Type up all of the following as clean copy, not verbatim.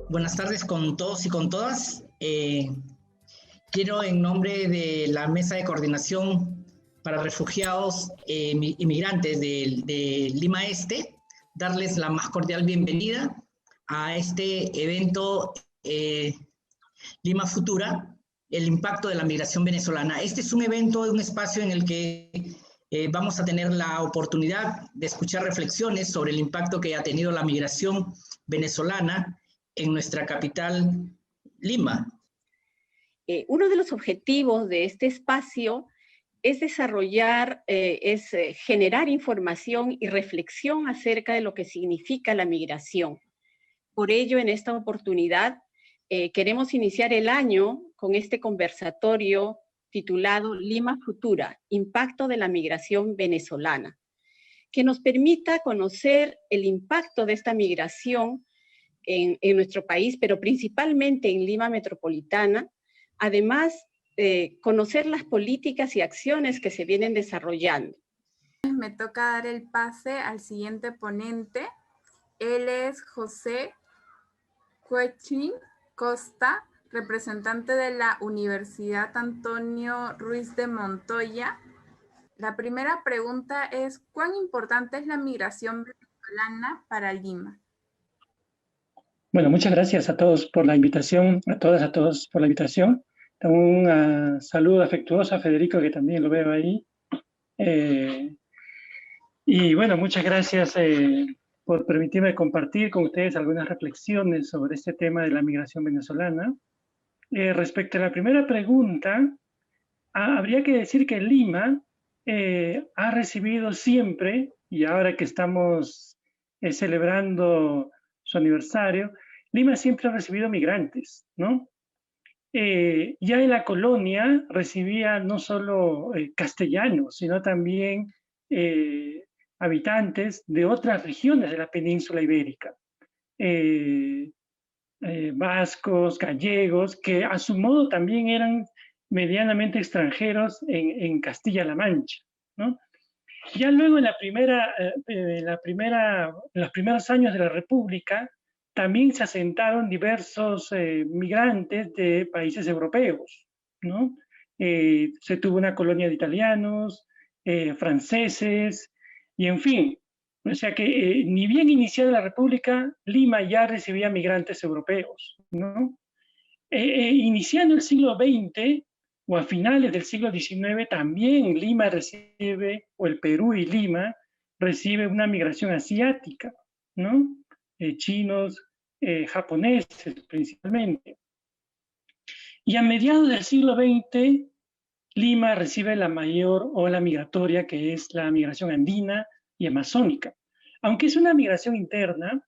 Buenas tardes con todos y con todas. Quiero, en nombre de la Mesa de Coordinación para Refugiados Inmigrantes de Lima Este, darles la más cordial bienvenida a este evento Lima Futura, el impacto de la migración venezolana. Este es un evento, un espacio en el que vamos a tener la oportunidad de escuchar reflexiones sobre el impacto que ha tenido la migración venezolana en nuestra capital, Lima. Uno de los objetivos de este espacio es generar información y reflexión acerca de lo que significa la migración. Por ello, en esta oportunidad, queremos iniciar el año con este conversatorio titulado Lima Futura, Impacto de la Migración Venezolana, que nos permita conocer el impacto de esta migración en nuestro país, pero principalmente en Lima Metropolitana. Además, conocer las políticas y acciones que se vienen desarrollando. Me toca dar el pase al siguiente ponente. Él es José Cuechín Costa, representante de la Universidad Antonio Ruiz de Montoya. La primera pregunta es, ¿cuán importante es la migración venezolana para Lima? Bueno, muchas gracias a todos por la invitación, a todos por la invitación. Un saludo afectuoso a Federico, que también lo veo ahí. Y bueno, muchas gracias por permitirme compartir con ustedes algunas reflexiones sobre este tema de la migración venezolana. Respecto a la primera pregunta, habría que decir que Lima ha recibido siempre, y ahora que estamos celebrando su aniversario, Lima siempre ha recibido migrantes, ¿no? Ya en la colonia recibía no solo castellanos, sino también habitantes de otras regiones de la península ibérica, vascos, gallegos, que a su modo también eran medianamente extranjeros en Castilla-La Mancha, ¿no? Ya luego en los primeros años de la República también se asentaron diversos migrantes de países europeos, ¿no? Se tuvo una colonia de italianos, franceses, y en fin. O sea que ni bien iniciada la República, Lima ya recibía migrantes europeos, ¿no? Iniciando el siglo XX, o a finales del siglo XIX, también Lima recibe, o el Perú y Lima, recibe una migración asiática, ¿no? Chinos, japoneses principalmente. Y a mediados del siglo XX, Lima recibe la mayor ola migratoria, que es la migración andina y amazónica. Aunque es una migración interna,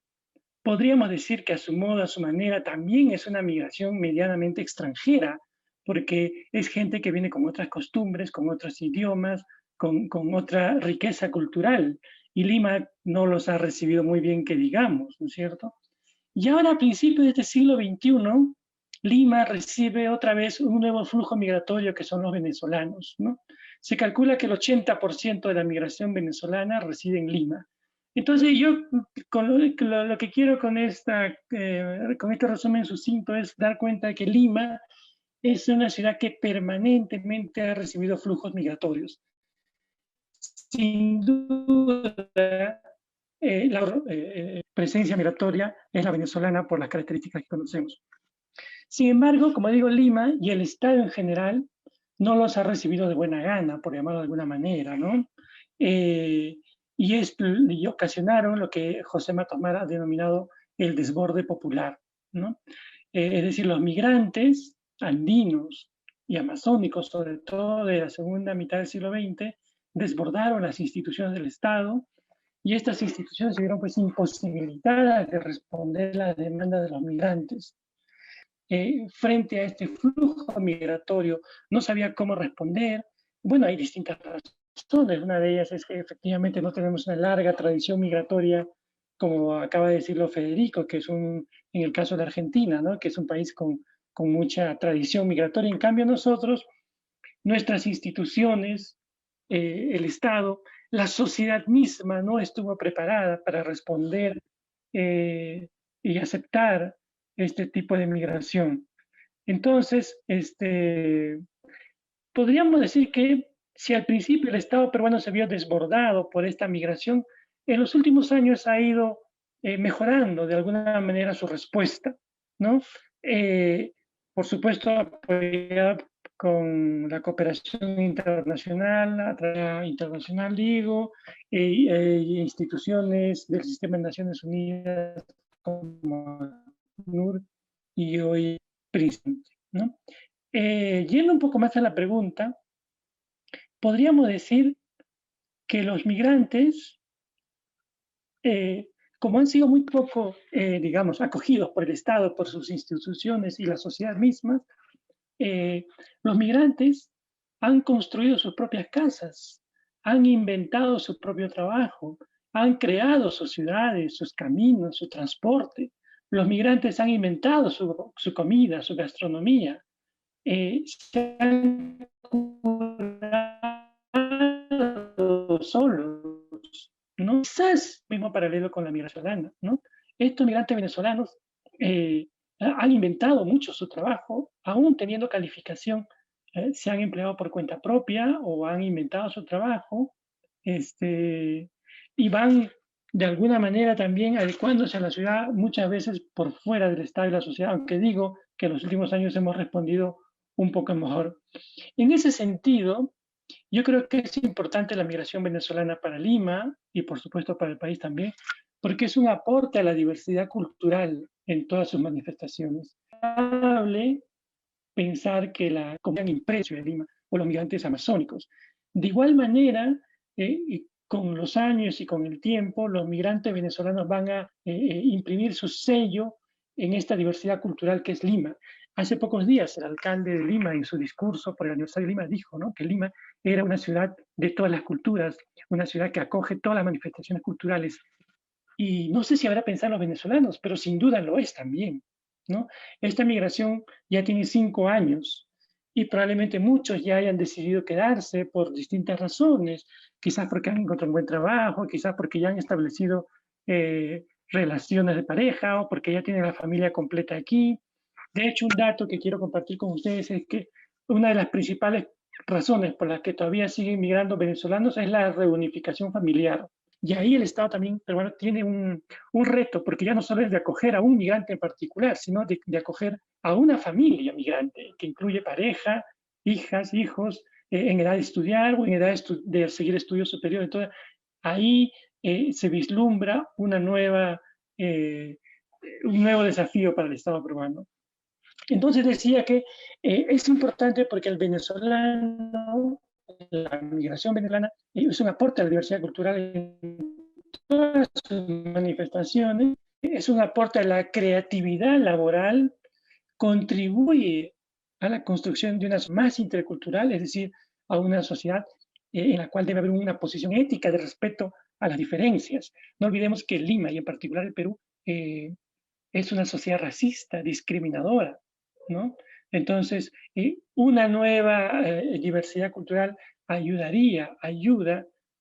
podríamos decir que a su modo, a su manera, también es una migración medianamente extranjera, porque es gente que viene con otras costumbres, con otros idiomas, con otra riqueza cultural. Y Lima no los ha recibido muy bien, que digamos, ¿no es cierto? Y ahora, a principios de este siglo XXI, Lima recibe otra vez un nuevo flujo migratorio, que son los venezolanos, ¿no? Se calcula que el 80% de la migración venezolana reside en Lima. Entonces yo lo que quiero con este resumen sucinto es dar cuenta de que Lima es una ciudad que permanentemente ha recibido flujos migratorios. Sin duda, la presencia migratoria es la venezolana por las características que conocemos. Sin embargo, como digo, Lima y el Estado en general no los ha recibido de buena gana, por llamarlo de alguna manera, ¿no? Y ocasionaron lo que José Matomar ha denominado el desborde popular, ¿no? Es decir, los migrantes andinos y amazónicos, sobre todo de la segunda mitad del siglo XX, desbordaron las instituciones del Estado, y estas instituciones se vieron pues imposibilitadas de responder las demandas de los migrantes. Frente a este flujo migratorio no sabía cómo responder. Bueno, hay distintas razones. Una de ellas es que efectivamente no tenemos una larga tradición migratoria, como acaba de decirlo Federico, que es en el caso de Argentina, ¿no? Que es un país con mucha tradición migratoria. En cambio, nosotros, nuestras instituciones, el Estado, la sociedad misma no estuvo preparada para responder y aceptar este tipo de migración. Entonces, podríamos decir que si al principio el Estado peruano se vio desbordado por esta migración, en los últimos años ha ido mejorando de alguna manera su respuesta, ¿no? Por supuesto, apoyado con la cooperación internacional, a través de la Internacional, digo, instituciones del sistema de Naciones Unidas como ACNUR y hoy PRISM, ¿no? Yendo un poco más a la pregunta, podríamos decir que los migrantes, como han sido muy poco, digamos, acogidos por el Estado, por sus instituciones y la sociedad misma, los migrantes han construido sus propias casas, han inventado su propio trabajo, han creado sus ciudades, sus caminos, su transporte. Los migrantes han inventado su comida, su gastronomía. Se han curado solos, ¿no? Quizás mismo paralelo con la migración venezolana, ¿no? Estos migrantes venezolanos han inventado mucho su trabajo, aún teniendo calificación, se han empleado por cuenta propia o han inventado su trabajo, y van de alguna manera también adecuándose a la ciudad, muchas veces por fuera del Estado y la sociedad, aunque digo que en los últimos años hemos respondido un poco mejor. En ese sentido, yo creo que es importante la migración venezolana para Lima y por supuesto para el país también, porque es un aporte a la diversidad cultural en todas sus manifestaciones. Es probable pensar que la comunidad impreso de Lima o los migrantes amazónicos. De igual manera, con los años y con el tiempo, los migrantes venezolanos van a imprimir su sello en esta diversidad cultural que es Lima. Hace pocos días el alcalde de Lima en su discurso por el aniversario de Lima dijo, ¿no?, que Lima era una ciudad de todas las culturas, una ciudad que acoge todas las manifestaciones culturales. Y no sé si habrá pensado los venezolanos, pero sin duda lo es también, ¿no? Esta migración ya tiene 5 años y probablemente muchos ya hayan decidido quedarse por distintas razones, quizás porque han encontrado un buen trabajo, quizás porque ya han establecido relaciones de pareja o porque ya tienen la familia completa aquí. De hecho, un dato que quiero compartir con ustedes es que una de las principales razones por las que todavía siguen migrando venezolanos es la reunificación familiar. Y ahí el Estado también peruano tiene un reto, porque ya no solo es de acoger a un migrante en particular, sino de acoger a una familia migrante, que incluye pareja, hijas, hijos, en edad de estudiar o en edad de seguir estudios superiores. Entonces, ahí se vislumbra un nuevo desafío para el Estado peruano. Entonces decía que es importante porque el venezolano, la migración venezolana, es un aporte a la diversidad cultural en todas sus manifestaciones, es un aporte a la creatividad laboral, contribuye a la construcción de una sociedad más intercultural, es decir, a una sociedad en la cual debe haber una posición ética de respeto a las diferencias. No olvidemos que Lima, y en particular el Perú, es una sociedad racista, discriminadora, ¿no? Entonces, una nueva diversidad cultural ayuda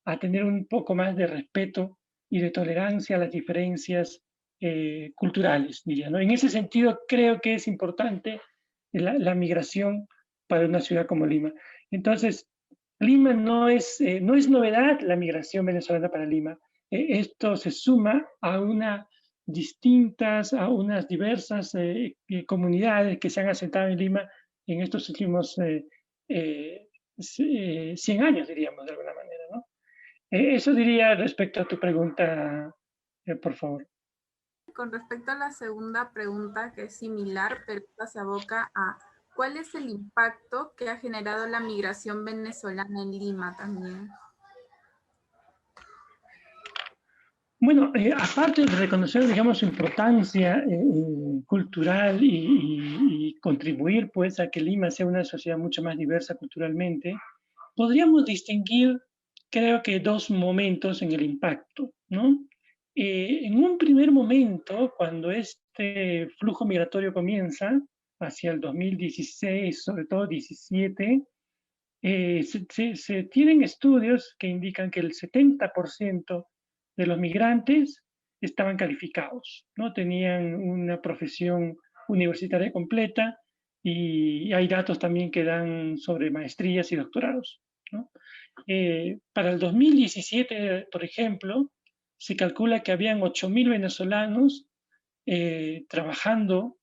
a tener un poco más de respeto y de tolerancia a las diferencias culturales, diría, ¿no? En ese sentido, creo que es importante la migración para una ciudad como Lima. Entonces, Lima no es novedad la migración venezolana para Lima. Esto se suma a unas diversas comunidades que se han asentado en Lima en estos últimos 100 años, diríamos, de alguna manera, ¿no? Eso diría respecto a tu pregunta, por favor. Con respecto a la segunda pregunta, que es similar, pero esta se aboca a ¿cuál es el impacto que ha generado la migración venezolana en Lima también? Bueno, aparte de reconocer, digamos, su importancia cultural y contribuir, pues, a que Lima sea una sociedad mucho más diversa culturalmente, podríamos distinguir, creo que, 2 momentos en el impacto, ¿no? En un primer momento, cuando este flujo migratorio comienza, hacia el 2016, sobre todo 17, se tienen estudios que indican que el 70% de los migrantes estaban calificados, ¿no? Tenían una profesión universitaria completa, y hay datos también que dan sobre maestrías y doctorados, ¿no? Para el 2017, por ejemplo, se calcula que habían 8.000 venezolanos trabajando,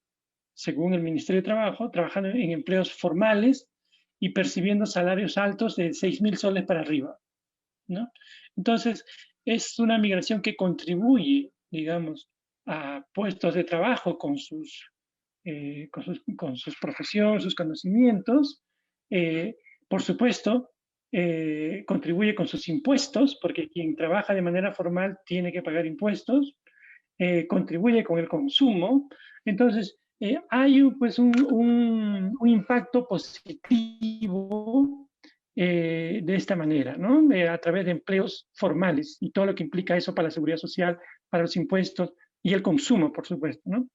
según el Ministerio de Trabajo, trabajando en empleos formales y percibiendo salarios altos de 6.000 soles para arriba, ¿no? Entonces, es una migración que contribuye, digamos, a puestos de trabajo con sus profesiones, sus conocimientos. Por supuesto, contribuye con sus impuestos, porque quien trabaja de manera formal tiene que pagar impuestos, contribuye con el consumo. Entonces, hay pues un impacto positivo de esta manera, ¿no? A través de empleos formales y todo lo que implica eso para la seguridad social, para los impuestos y el consumo, por supuesto, ¿no?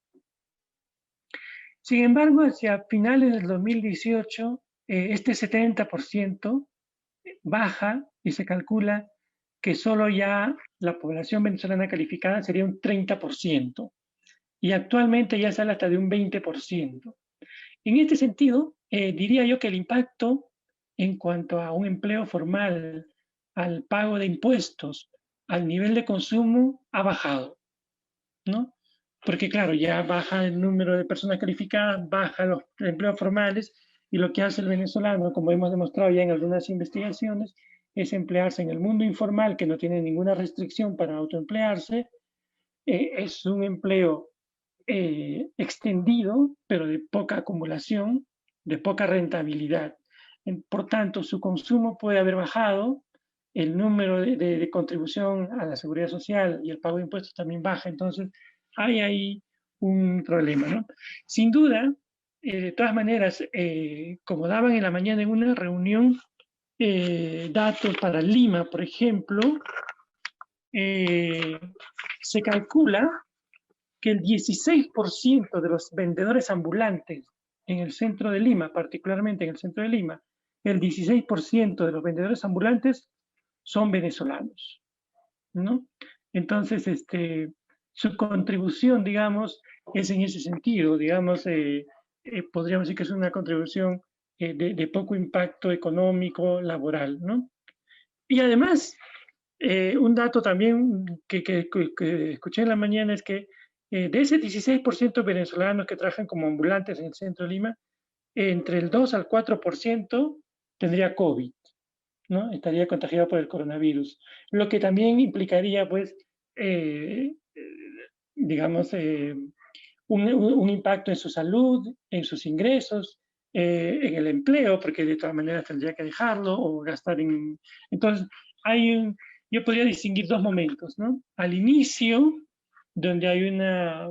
Sin embargo, hacia finales del 2018, este 70% baja y se calcula que solo ya la población venezolana calificada sería un 30%, y actualmente ya sale hasta de un 20%. En este sentido, diría yo que el impacto en cuanto a un empleo formal, al pago de impuestos, al nivel de consumo, ha bajado, ¿no? Porque claro, ya baja el número de personas calificadas, baja los empleos formales, y lo que hace el venezolano, como hemos demostrado ya en algunas investigaciones, es emplearse en el mundo informal, que no tiene ninguna restricción para autoemplearse. Es un empleo extendido, pero de poca acumulación, de poca rentabilidad. Por tanto, su consumo puede haber bajado, el número de contribución a la seguridad social y el pago de impuestos también baja. Entonces, hay ahí un problema, ¿no? Sin duda, de todas maneras, como daban en la mañana en una reunión, datos para Lima, por ejemplo, se calcula que el 16% de los vendedores ambulantes en el centro de Lima, particularmente en el centro de Lima, el 16% de los vendedores ambulantes son venezolanos, ¿no? Entonces, su contribución, digamos, es en ese sentido, digamos, podríamos decir que es una contribución de poco impacto económico, laboral, ¿no? Y además, un dato también que escuché en la mañana es que de ese 16% de venezolanos que trabajan como ambulantes en el centro de Lima, entre el 2 al 4% tendría COVID, ¿no? Estaría contagiado por el coronavirus, lo que también implicaría, pues, digamos, un impacto en su salud, en sus ingresos, en el empleo, porque de todas maneras tendría que dejarlo o gastar en... Entonces, yo podría distinguir dos momentos, ¿no? Al inicio, donde hay una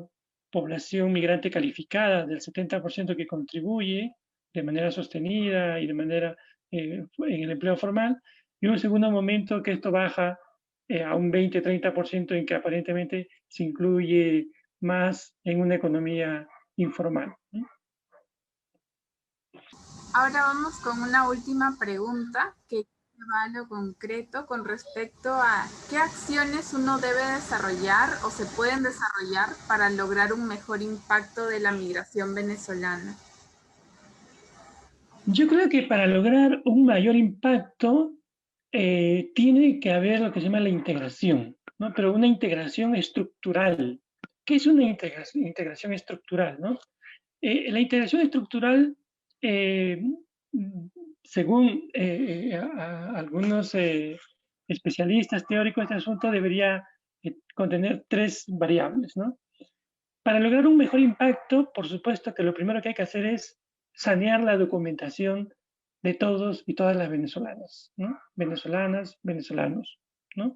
población migrante calificada del 70% que contribuye de manera sostenida y de manera en el empleo formal, y un segundo momento que esto baja a un 20-30% en que aparentemente se incluye más en una economía informal, ¿no? Ahora vamos con una última pregunta que va a lo concreto con respecto a qué acciones uno debe desarrollar o se pueden desarrollar para lograr un mejor impacto de la migración venezolana. Yo creo que para lograr un mayor impacto tiene que haber lo que se llama la integración, ¿no? Pero una integración estructural. ¿Qué es una integración estructural, no? La integración estructural, según algunos especialistas teóricos de este asunto, debería contener 3 variables, ¿no? Para lograr un mejor impacto, por supuesto que lo primero que hay que hacer es sanear la documentación de todos y todas las venezolanas, ¿no? Venezolanas, venezolanos, ¿no?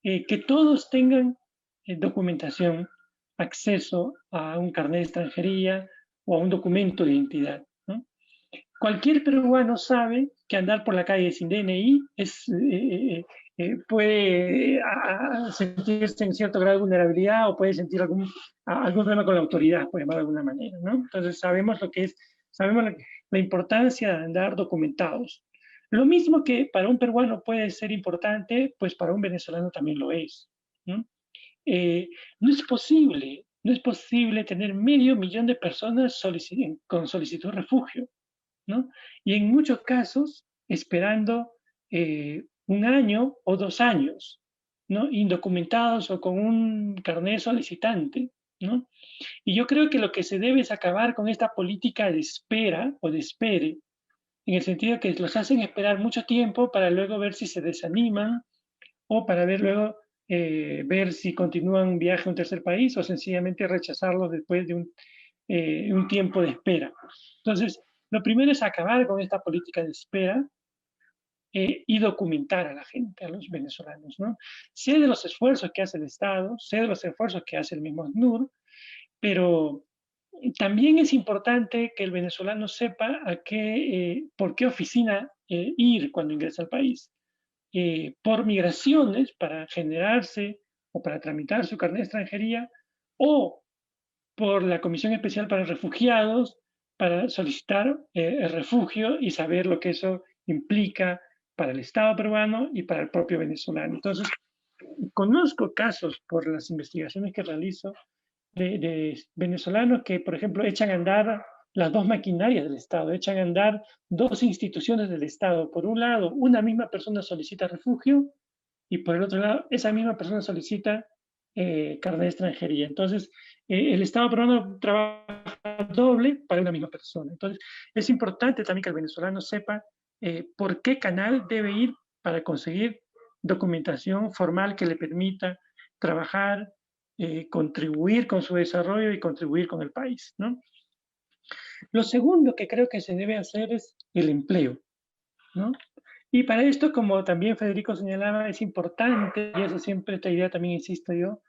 Que todos tengan documentación, acceso a un carnet de extranjería o a un documento de identidad, ¿no? Cualquier peruano sabe que andar por la calle sin DNI puede sentirse en cierto grado de vulnerabilidad, o puede sentir algún problema con la autoridad, por llamarlo de alguna manera, ¿no? Entonces sabemos la importancia de andar documentados. Lo mismo que para un peruano puede ser importante, pues para un venezolano también lo es, ¿no? No es posible tener 500.000 de personas con solicitud de refugio, ¿no? Y en muchos casos esperando 1 año o 2 años, ¿no? Indocumentados o con un carnet solicitante, ¿no? Y yo creo que lo que se debe es acabar con esta política de espera o de espere, en el sentido de que los hacen esperar mucho tiempo para luego ver si se desaniman o para ver luego ver si continúan un viaje a un tercer país o sencillamente rechazarlos después de un tiempo de espera. Entonces, lo primero es acabar con esta política de espera y documentar a la gente, a los venezolanos, ¿no? Sé de los esfuerzos que hace el Estado, sé de los esfuerzos que hace el mismo ACNUR, pero también es importante que el venezolano sepa por qué oficina ir cuando ingresa al país. Por migraciones para generarse o para tramitar su carnet de extranjería, o por la Comisión Especial para Refugiados para solicitar el refugio y saber lo que eso implica para el Estado peruano y para el propio venezolano. Entonces, conozco casos por las investigaciones que realizo de venezolanos que, por ejemplo, echan a andar las dos maquinarias del Estado, echan a andar dos instituciones del Estado. Por un lado, una misma persona solicita refugio y por el otro lado, esa misma persona solicita carnet de extranjería. Entonces, el Estado peruano trabaja doble para una misma persona. Entonces, es importante también que el venezolano sepa por qué canal debe ir para conseguir documentación formal que le permita trabajar, contribuir con su desarrollo y contribuir con el país, ¿no? Lo segundo que creo que se debe hacer es el empleo, ¿no? Y para esto, como también Federico señalaba, es importante, y eso siempre, esta idea también insisto yo,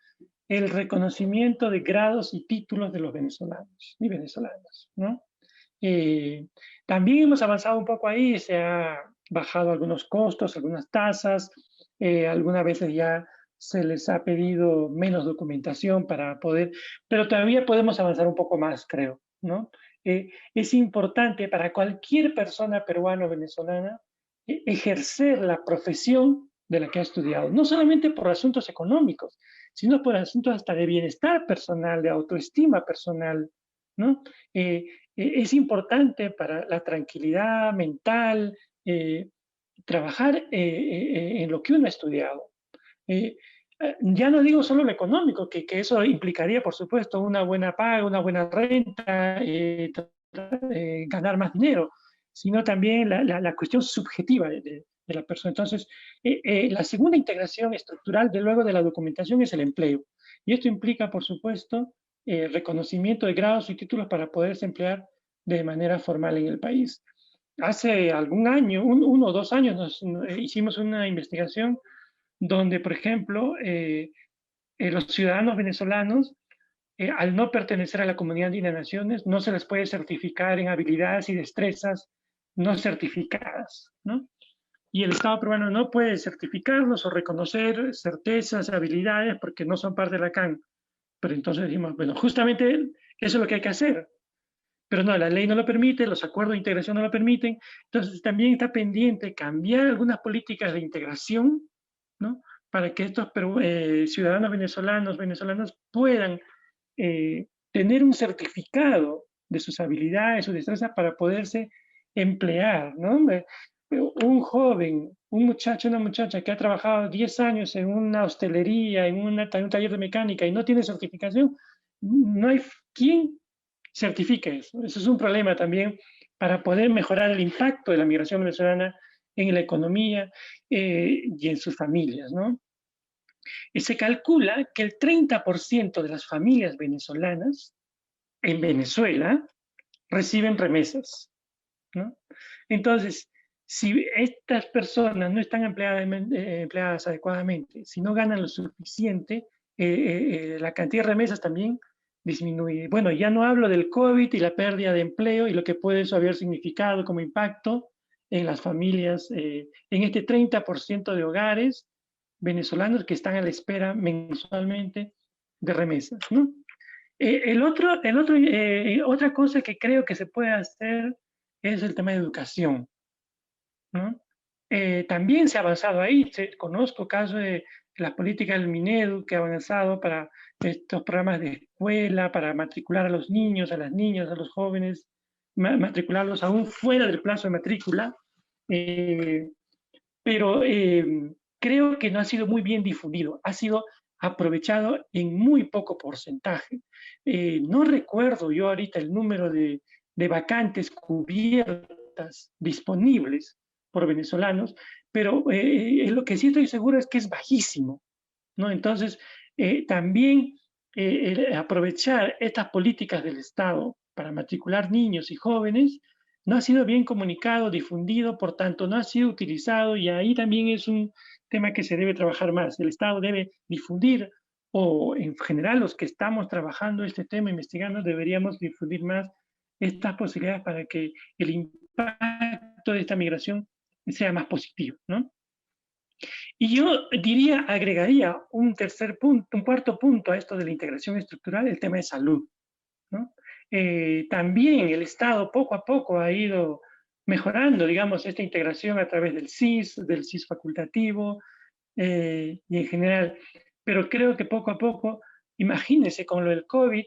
el reconocimiento de grados y títulos de los venezolanos y venezolanas, ¿no? También hemos avanzado un poco ahí, se ha bajado algunos costos, algunas tasas, algunas veces ya se les ha pedido menos documentación para poder, pero todavía podemos avanzar un poco más, creo, ¿no? Es importante para cualquier persona peruana o venezolana ejercer la profesión de la que ha estudiado, no solamente por asuntos económicos, sino por asuntos hasta de bienestar personal, de autoestima personal, ¿no? Es importante para la tranquilidad mental trabajar en lo que uno ha estudiado. Ya no digo solo lo económico, que eso implicaría, por supuesto, una buena paga, una buena renta, ganar más dinero, sino también la cuestión subjetiva de la persona. Entonces, la segunda integración estructural luego de la documentación es el empleo. Y esto implica, por supuesto, reconocimiento de grados y títulos para poderse emplear de manera formal en el país. Hace algún año, 1 o 2 años, hicimos una investigación donde, por ejemplo, los ciudadanos venezolanos, al no pertenecer a la comunidad andina de naciones, no se les puede certificar en habilidades y destrezas no certificadas, ¿no? Y el Estado peruano no puede certificarlos o reconocer certezas, habilidades, porque no son parte de la CAN. Pero entonces dijimos, bueno, justamente eso es lo que hay que hacer. Pero no, la ley no lo permite, los acuerdos de integración no lo permiten. Entonces también está pendiente cambiar algunas políticas de integración, ¿no? Para que estos ciudadanos venezolanos puedan tener un certificado de sus habilidades, sus destrezas para poderse emplear, ¿no? Un joven, un muchacho, una muchacha que ha trabajado 10 años en una hostelería, en un taller de mecánica y no tiene certificación, no hay quien certifique eso. Eso es un problema también para poder mejorar el impacto de la migración venezolana en la economía y en sus familias, ¿no? Y se calcula que el 30% de las familias venezolanas en Venezuela reciben remesas, ¿no? Entonces, si estas personas no están empleadas adecuadamente, si no ganan lo suficiente, la cantidad de remesas también disminuye. Bueno, ya no hablo del COVID y la pérdida de empleo y lo que puede eso haber significado como impacto en las familias, en este 30% de hogares venezolanos que están a la espera mensualmente de remesas, ¿no? Otra cosa que creo que se puede hacer es el tema de educación, ¿no? También se ha avanzado ahí. Conozco casos de las políticas del Minedu que ha avanzado para estos programas de escuela, para matricular a los niños, a las niñas, a los jóvenes, matricularlos aún fuera del plazo de matrícula. Pero creo que no ha sido muy bien difundido, ha sido aprovechado en muy poco porcentaje. No recuerdo yo ahorita el número de vacantes cubiertas disponibles por venezolanos, pero lo que sí estoy seguro es que es bajísimo, ¿no? Entonces, también aprovechar estas políticas del Estado para matricular niños y jóvenes no ha sido bien comunicado, difundido, por tanto no ha sido utilizado, y ahí también es un tema que se debe trabajar más. El Estado debe difundir, o en general los que estamos trabajando este tema, investigando, deberíamos difundir más estas posibilidades para que el impacto de esta migración sea más positivo, ¿no? Y yo diría, agregaría un tercer punto, un cuarto punto a esto de la integración estructural, el tema de salud, ¿no? También el Estado poco a poco ha ido mejorando, digamos, esta integración a través del CIS facultativo y en general. Pero creo que poco a poco, imagínense con lo del COVID,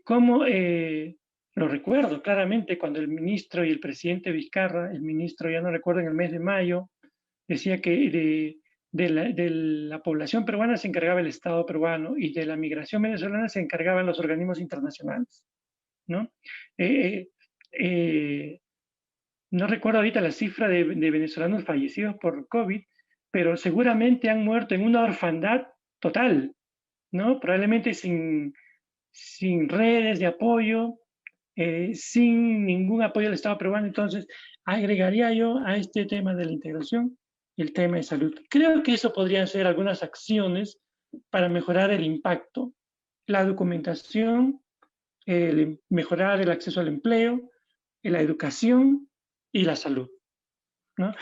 cómo lo recuerdo claramente cuando el ministro y el presidente Vizcarra, el ministro ya no recuerdo en el mes de mayo, decía que de la población peruana se encargaba el Estado peruano y de la migración venezolana se encargaban los organismos internacionales, ¿no? No recuerdo ahorita la cifra de venezolanos fallecidos por COVID, pero seguramente han muerto en una orfandad total, ¿no? Probablemente sin redes de apoyo, sin ningún apoyo del Estado peruano. Entonces, agregaría yo a este tema de la integración el tema de salud. Creo que eso podrían ser algunas acciones para mejorar el impacto, la documentación, mejorar el acceso al empleo, la educación y la salud, ¿no?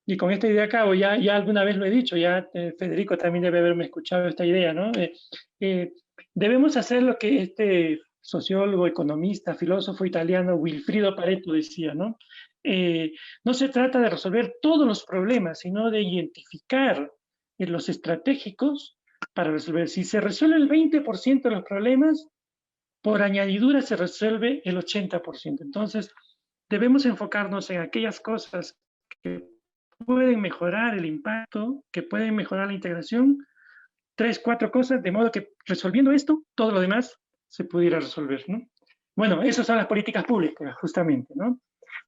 Y con esta idea acabo, ya alguna vez lo he dicho, ya Federico también debe haberme escuchado esta idea, ¿no? Debemos hacer lo que este sociólogo, economista, filósofo italiano Wilfrido Pareto decía, ¿no? No se trata de resolver todos los problemas, sino de identificar los estratégicos para resolver. Si se resuelve el 20% de los problemas, por añadidura se resuelve el 80%. Entonces, debemos enfocarnos en aquellas cosas que pueden mejorar el impacto, que pueden mejorar la integración, 3, 4 cosas, de modo que resolviendo esto, todo lo demás se pudiera resolver, ¿no? Bueno, esas son las políticas públicas, justamente, ¿no?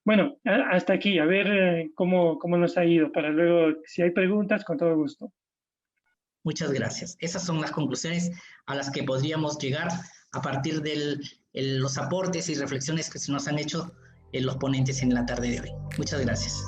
Bueno, hasta aquí, a ver cómo nos ha ido, para luego, si hay preguntas, con todo gusto. Muchas gracias. Esas son las conclusiones a las que podríamos llegar a partir de los aportes y reflexiones que se nos han hecho los ponentes en la tarde de hoy. Muchas gracias.